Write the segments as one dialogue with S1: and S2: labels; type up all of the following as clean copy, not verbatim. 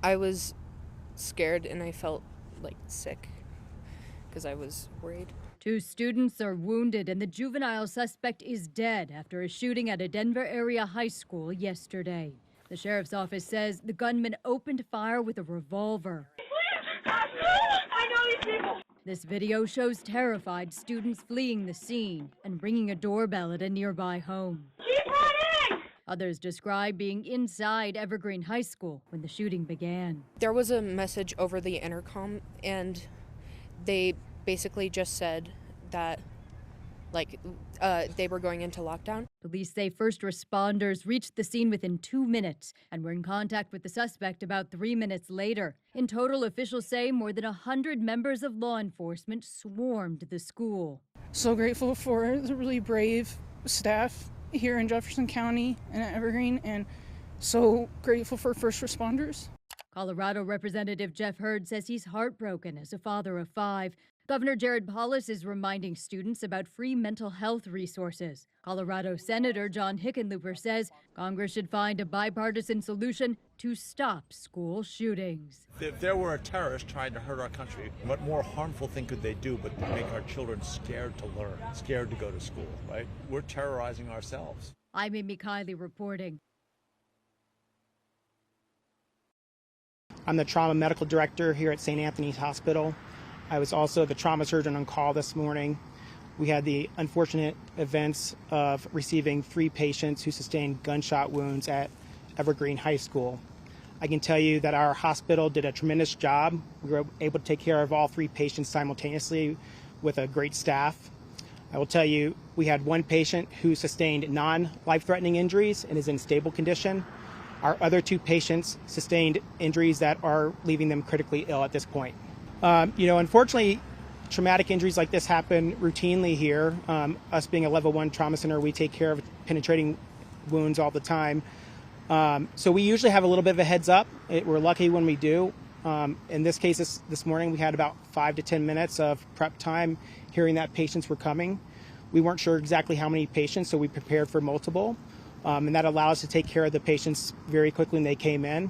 S1: I was scared and I felt like sick because I was worried.
S2: 2 students are wounded and the juvenile suspect is dead after a shooting at a Denver area high school yesterday. The sheriff's office says the gunman opened fire with a revolver.
S3: I know these people.
S2: This video shows terrified students fleeing the scene and ringing a doorbell at a nearby home.
S3: Keep running!
S2: Others describe being inside Evergreen High School when the shooting began.
S1: There was a message over the intercom, and they basically just said that they were going into lockdown.
S2: Police say first responders reached the scene within 2 minutes and were in contact with the suspect about 3 minutes later. In total, officials say more than 100 members of law enforcement swarmed the school.
S4: So grateful for the really brave staff here in Jefferson County and at Evergreen, and so grateful for first responders.
S2: Colorado Representative Jeff Hurd says he's heartbroken as a father of 5. Governor Jared Polis is reminding students about free mental health resources. Colorado Senator John Hickenlooper says Congress should find a bipartisan solution to stop school shootings.
S5: If there were a terrorist trying to hurt our country, what more harmful thing could they do but to make our children scared to learn, scared to go to school, right? We're terrorizing ourselves.
S2: I'm Amy Kiley reporting.
S6: I'm the trauma medical director here at St. Anthony's Hospital. I was also the trauma surgeon on call this morning. We had the unfortunate events of receiving 3 patients who sustained gunshot wounds at Evergreen High School. I can tell you that our hospital did a tremendous job. We were able to take care of all 3 patients simultaneously with a great staff. I will tell you, we had 1 patient who sustained non-life-threatening injuries and is in stable condition. Our other 2 patients sustained injuries that are leaving them critically ill at this point. Unfortunately, traumatic injuries like this happen routinely here. Us being a level 1 trauma center, we take care of penetrating wounds all the time. So we usually have a little bit of a heads up. We're lucky when we do. In this case, this morning, we had about 5 to 10 minutes of prep time hearing that patients were coming. We weren't sure exactly how many patients, so we prepared for multiple. And that allowed us to take care of the patients very quickly when they came in.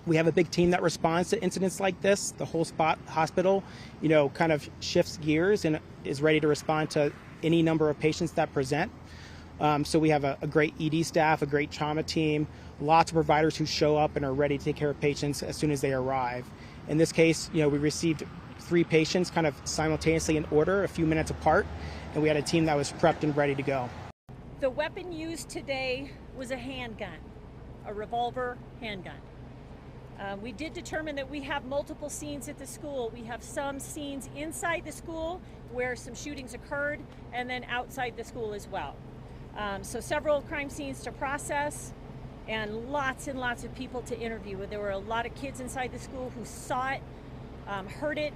S6: We have a big team that responds to incidents like this. The whole hospital, kind of shifts gears and is ready to respond to any number of patients that present. So we have a great ED staff, a great trauma team, lots of providers who show up and are ready to take care of patients as soon as they arrive. In this case, we received 3 patients kind of simultaneously in order, a few minutes apart, and we had a team that was prepped and ready to go.
S7: The weapon used today was a handgun, a revolver handgun. We did determine that we have multiple scenes at the school. We have some scenes inside the school where some shootings occurred, and then outside the school as well. So several crime scenes to process and lots of people to interview. There were a lot of kids inside the school who saw it, heard it,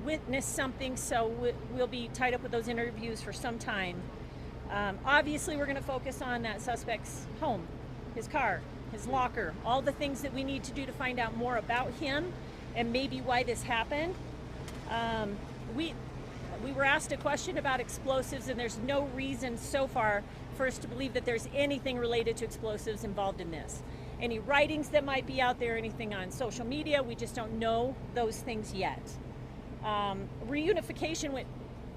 S7: witnessed something, so we'll be tied up with those interviews for some time. Obviously, we're going to focus on that suspect's home, his car, his locker, all the things that we need to do to find out more about him and maybe why this happened. We were asked a question about explosives, and there's no reason so far for us to believe that there's anything related to explosives involved in this. Any writings that might be out there, anything on social media, we just don't know those things yet. Reunification went,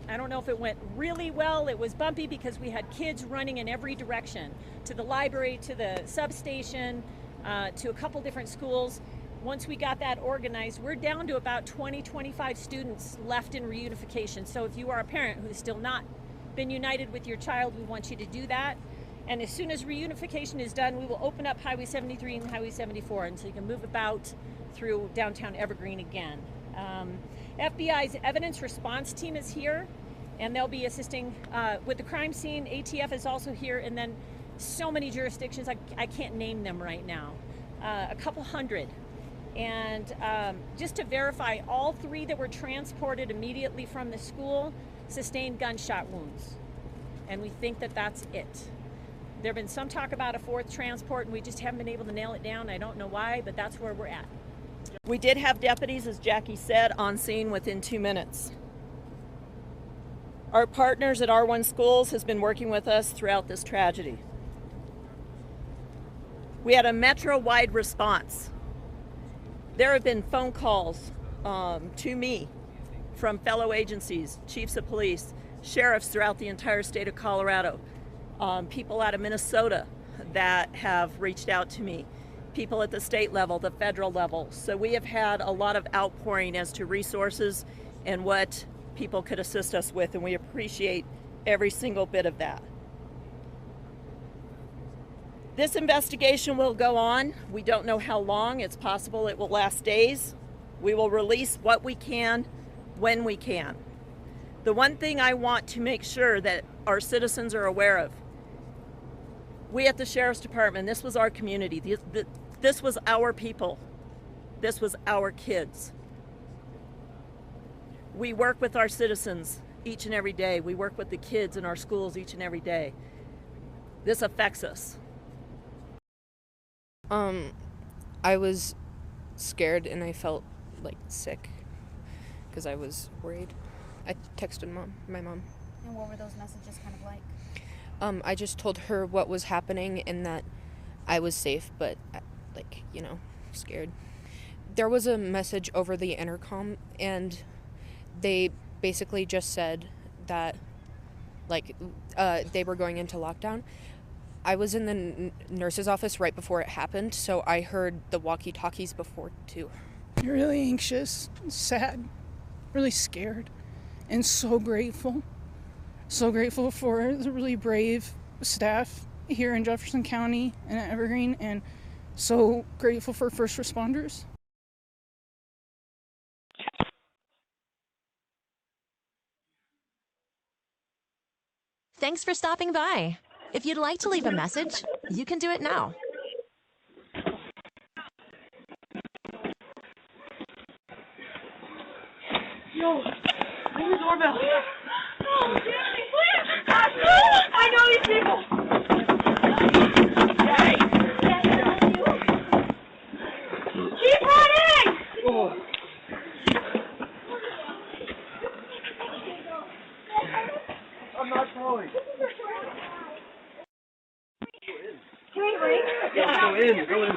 S7: I don't know if it went really well. It was bumpy because we had kids running in every direction, to the library, to the substation, to a couple different schools. Once we got that organized, we're down to about 20-25 students left in reunification. So if you are a parent who's still not been united with your child, we want you to do that. And as soon as reunification is done, we will open up Highway 73 and Highway 74, and so you can move about through downtown Evergreen again. FBI's evidence response team is here, and they'll be assisting with the crime scene. ATF is also here, and then so many jurisdictions, I can't name them right now, a couple hundred. And just to verify, all 3 that were transported immediately from the school sustained gunshot wounds, and we think that that's it. There have been some talk about a 4th transport, and we just haven't been able to nail it down. I don't know why, but that's where we're at.
S8: We did have deputies, as Jackie said, on scene within 2 minutes. Our partners at R1 Schools has been working with us throughout this tragedy. We had a metro-wide response. There have been phone calls to me from fellow agencies, chiefs of police, sheriffs throughout the entire state of Colorado, people out of Minnesota that have reached out to me, people at the state level, the federal level. So we have had a lot of outpouring as to resources and what people could assist us with, and we appreciate every single bit of that. This investigation will go on. We don't know how long. It's possible it will last days. We will release what we can when we can. The one thing I want to make sure that our citizens are aware of, we at the Sheriff's Department, this was our community. This was our people. This was our kids. We work with our citizens each and every day. We work with the kids in our schools each and every day. This affects us.
S1: I was scared and I felt like sick because I was worried. I texted my mom.
S9: And what were those messages kind of like?
S1: I just told her what was happening and that I was safe, but scared. There was a message over the intercom and they basically just said that they were going into lockdown. I was in the nurse's office right before it happened, so I heard the walkie-talkies before too.
S4: You're really anxious, sad, really scared, and so grateful. So grateful for the really brave staff here in Jefferson County and at Evergreen, and so grateful for first responders.
S10: Thanks for stopping by. If you'd like to leave a message, you can do it now.
S3: Yo, ring the doorbell. Oh, Jimmy, please! I know these people. Hey! Keep running! Oh. I'm not calling. Can we ring? Yeah, go in.